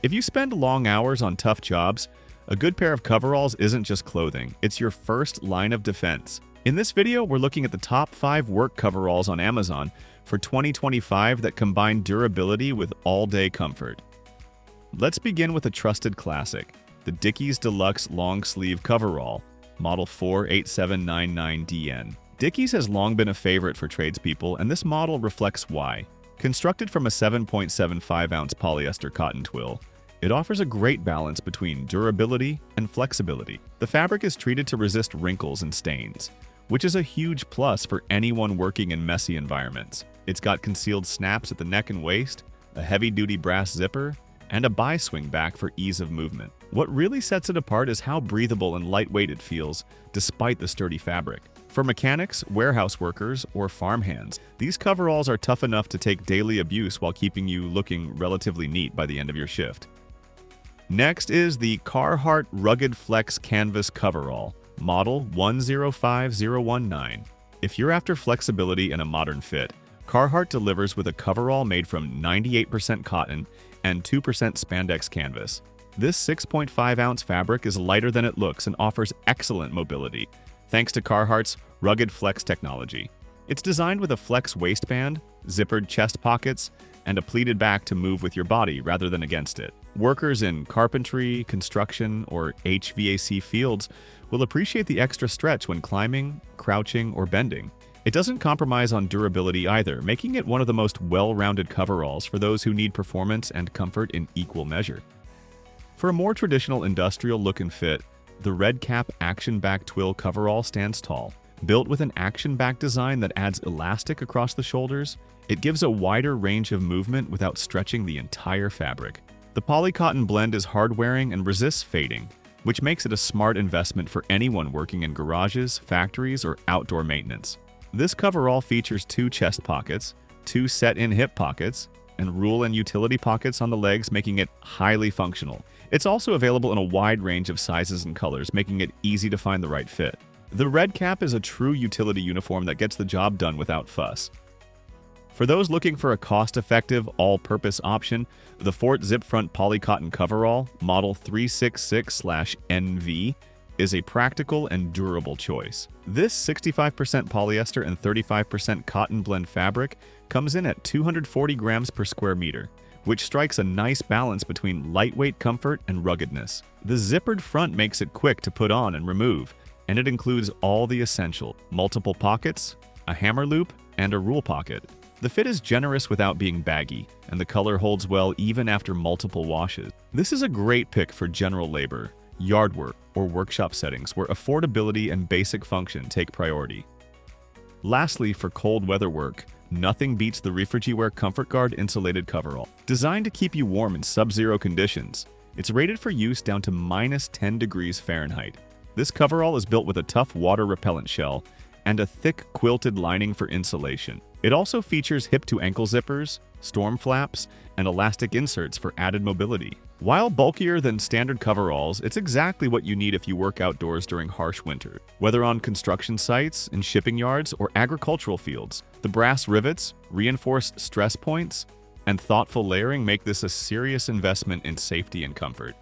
If you spend long hours on tough jobs, a good pair of coveralls isn't just clothing, it's your first line of defense. In this video, we're looking at the top 5 work coveralls on Amazon for 2025 that combine durability with all-day comfort. Let's begin with a trusted classic, the DICKIES Deluxe Long Sleeve Coverall, Model 48799DN. DICKIES has long been a favorite for tradespeople, and this model reflects why. Constructed from a 7.75-ounce polyester cotton twill, it offers a great balance between durability and flexibility. The fabric is treated to resist wrinkles and stains, which is a huge plus for anyone working in messy environments. It's got concealed snaps at the neck and waist, a heavy-duty brass zipper, and a bi-swing back for ease of movement. What really sets it apart is how breathable and lightweight it feels, despite the sturdy fabric. For mechanics, warehouse workers, or farmhands, these coveralls are tough enough to take daily abuse while keeping you looking relatively neat by the end of your shift. Next is the CARHARTT Rugged Flex Canvas Coverall, Model 105019. If you're after flexibility and a modern fit, CARHARTT delivers with a coverall made from 98% cotton and 2% spandex canvas. This 6.5-ounce fabric is lighter than it looks and offers excellent mobility, thanks to CARHARTT's Rugged Flex technology. It's designed with a flex waistband, zippered chest pockets, and a pleated back to move with your body rather than against it. Workers in carpentry, construction, or HVAC fields will appreciate the extra stretch when climbing, crouching, or bending. It doesn't compromise on durability either, making it one of the most well-rounded coveralls for those who need performance and comfort in equal measure. For a more traditional industrial look and fit, the red cap action back twill coverall stands tall. Built with an action back design that adds elastic across the shoulders, it gives a wider range of movement without stretching the entire fabric. The polycotton blend is hard-wearing and resists fading, which makes it a smart investment for anyone working in garages, factories, or outdoor maintenance. This coverall features 2 chest pockets, 2 set-in hip pockets, and rule and utility pockets on the legs, making it highly functional. It's also available in a wide range of sizes and colors, making it easy to find the right fit. The red cap is a true utility uniform that gets the job done without fuss. For those looking for a cost-effective, all-purpose option, the Fort Zip Front Polycotton Coverall, Model 366/NV, is a practical and durable choice. This 65% polyester and 35% cotton blend fabric comes in at 240 grams per square meter, which strikes a nice balance between lightweight comfort and ruggedness. The zippered front makes it quick to put on and remove, and it includes all the essential: multiple pockets, a hammer loop, and a rule pocket. The fit is generous without being baggy, and the color holds well even after multiple washes. This is a great pick for general labor, yard work, or workshop settings where affordability and basic function take priority. Lastly, for cold weather work, nothing beats the REFRIGIWEAR COMFORTGUARD insulated coverall. Designed to keep you warm in sub-zero conditions, it's rated for use down to -10 degrees Fahrenheit. This coverall is built with a tough water-repellent shell and a thick quilted lining for insulation. It also features hip-to-ankle zippers, storm flaps, and elastic inserts for added mobility. While bulkier than standard coveralls, it's exactly what you need if you work outdoors during harsh winter. Whether on construction sites, in shipping yards, or agricultural fields, the brass rivets, reinforced stress points, and thoughtful layering make this a serious investment in safety and comfort.